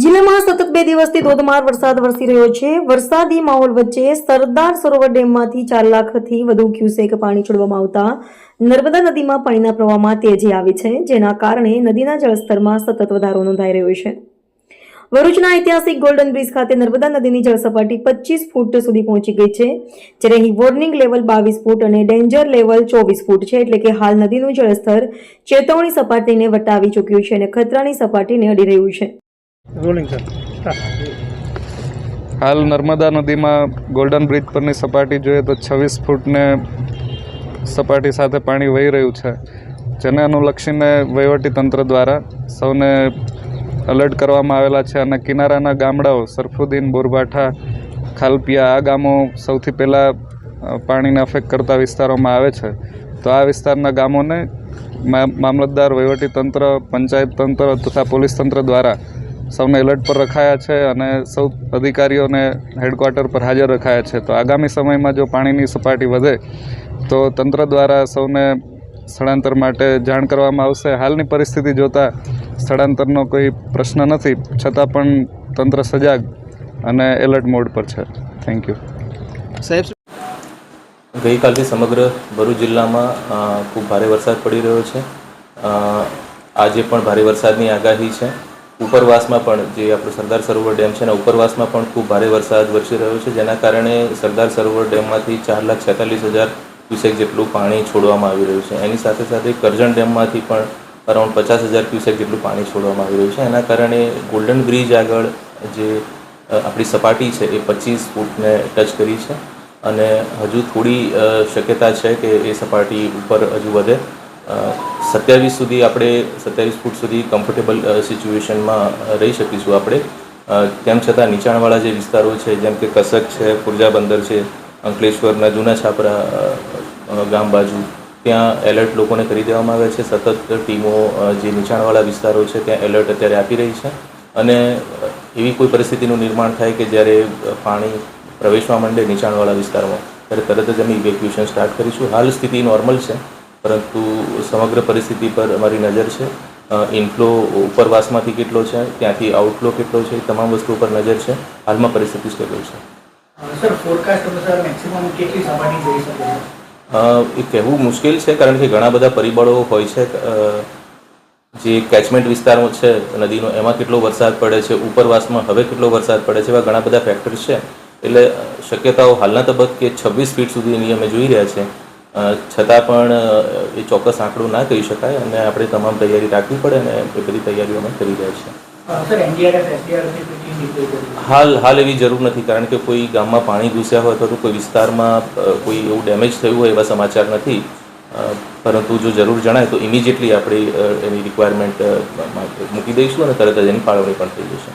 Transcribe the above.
જિલ્લામાં સતત 2 દિવસથી ધોધમાર વરસાદ વરસી રહ્યો છે. વરસાદી માહોલ વચ્ચે સરદાર સરોવર ડેમમાંથી 4 લાખથી વધુ ક્યુસેક પાણી છોડવામાં આવતા નર્મદા નદીમાં પાણીના પ્રવાહમાં તેજી આવી છે, જેના કારણે નદીના જળસ્તરમાં સતત વધારો નોંધાઈ રહ્યો છે. ભરૂચના ઐતિહાસિક ગોલ્ડન બ્રિજ ખાતે નર્મદા નદીની જળસપાટી 25 ફૂટ સુધી પહોંચી ગઈ છે, જ્યારે અહીં વોર્નિંગ લેવલ 22 ફૂટ અને ડેન્જર લેવલ 24 ફૂટ છે. એટલે કે હાલ નદીનું જળસ્તર ચેતવણી સપાટીને વટાવી ચૂક્યું છે અને ખતરાની સપાટીને અડી રહ્યું છે. હાલ નર્મદા નદીમાં ગોલ્ડન બ્રિજ પરની સપાટી જોઈએ તો 26 ફૂટને સપાટી સાથે પાણી વહી રહ્યું છે, જેને અનુલક્ષીને વહીવટીતંત્ર દ્વારા સૌને એલર્ટ કરવામાં આવેલા છે અને કિનારાના ગામડાઓ સરફુદ્દીન, બોરબાઠા, ખાલપિયા આ ગામો સૌથી પહેલાં પાણીને અફેક્ટ કરતા વિસ્તારોમાં આવે છે. તો આ વિસ્તારના ગામોને મામલતદાર, વહીવટીતંત્ર, પંચાયત તંત્ર તથા પોલીસ તંત્ર દ્વારા સૌને એલર્ટ પર રખાયા છે અને સૌ અધિકારીઓને હેડક્વાર્ટર પર હાજર રખાયા છે. તો આગામી સમયમાં જો પાણીની સપાટી વધે તો તંત્ર દ્વારા સૌને સ્થળાંતર માટે જાણ કરવામાં આવશે. હાલની પરિસ્થિતિ જોતાં સ્થળાંતરનો કોઈ પ્રશ્ન નથી, છતાં પણ તંત્ર સજાગ અને એલર્ટ મોડ પર છે. Thank you. સાહેબ, ગઈકાલથી સમગ્ર ભરૂચ જિલ્લામાં ખૂબ ભારે વરસાદ પડી રહ્યો છે. આજે પણ ભારે વરસાદની આગાહી છે. ઉપરવાસમાં પણ જે આપણો સરદાર સરોવર ડેમ છે ને ઉપરવાસમાં પણ ખૂબ ભારે વરસાદ વરસી રહ્યો છે, જેના કારણે સરદાર સરોવર ડેમમાંથી 4,46,000 ક્યુસેક જેટલું પાણી છોડવામાં આવી રહ્યું છે. એની સાથે સાથે કરજણ ડેમમાંથી પણ અરાઉન્ડ 50,000 ક્યુસેક જેટલું પાણી છોડવામાં આવી રહ્યું છે. એના કારણે ગોલ્ડન બ્રિજ આગળ જે આપણી સપાટી છે એ 25 ફૂટને ટચ કરી છે અને હજુ થોડી શક્યતા છે કે એ સપાટી ઉપર હજુ વધે. 27 સુધી આપણે 27 ફૂટ સુધી કમ્ફર્ટેબલ સિચ્યુએશનમાં રહી શકીશું આપણે. તેમ છતાં નીચાણવાળા જે વિસ્તારો છે જેમ કે કસક છે, પુરજા બંદર છે, અંકલેશ્વરના જૂના છાપરા ગામ બાજુ, ત્યાં એલર્ટ લોકોને કરી દેવામાં આવે છે. સતત ટીમો જે નીચાણવાળા વિસ્તારો છે ત્યાં એલર્ટ અત્યારે આપી રહી છે અને એવી કોઈ પરિસ્થિતિનું નિર્માણ થાય કે જ્યારે પાણી પ્રવેશવા માંડે નીચાણવાળા વિસ્તારમાં ત્યારે તરત જ અમે ઇવેક્યુએશન સ્ટાર્ટ કરીશું. હાલ સ્થિતિ નોર્મલ છે, પરંતુ સમગ્ર પરિસ્થિતિ પર અમારી નજર છે. ઇનફ્લો ઉપરવાસમાંથી કેટલો છે, ત્યાંથી આઉટફ્લો કેટલો છે, તમામ વસ્તુઓ પર નજર છે. હાલમાં પરિસ્થિતિ સ્ટેબલ છે. સર, ફોરકાસ્ટ અનુસાર મેક્સિમમ કેટલી સપાટી જઈ શકે છે? એ કહેવું મુશ્કેલ છે, કારણ કે ઘણા બધા પરિબળો હોય છે. જે કેચમેન્ટ વિસ્તારો છે નદીનો, એમાં કેટલો વરસાદ પડે છે, ઉપરવાસમાં હવે કેટલો વરસાદ પડે છે, એવા ઘણા બધા ફેક્ટર્સ છે. એટલે શક્યતાઓ હાલના તબક્કે 26 ફીટ સુધીની અમે જોઈ રહ્યા છે. છતાં પણ એ ચોક્કસ આંકડો ના કહી શકાય અને આપણે તમામ તૈયારી રાખવી પડે અને એ બધી તૈયારીઓ અમે કરી રહ્યા છીએ. હાલ એવી જરૂર નથી, કારણ કે કોઈ ગામમાં પાણી ઘૂસ્યા હોય અથવા તો કોઈ વિસ્તારમાં કોઈ એવું ડેમેજ થયું હોય એવા સમાચાર નથી. પરંતુ જો જરૂર જણાય તો ઇમિડિયેટલી આપણે એની રિક્વાયરમેન્ટ મૂકી દઈશું અને તરત જ એની ફાળવણી પણ થઈ જશે.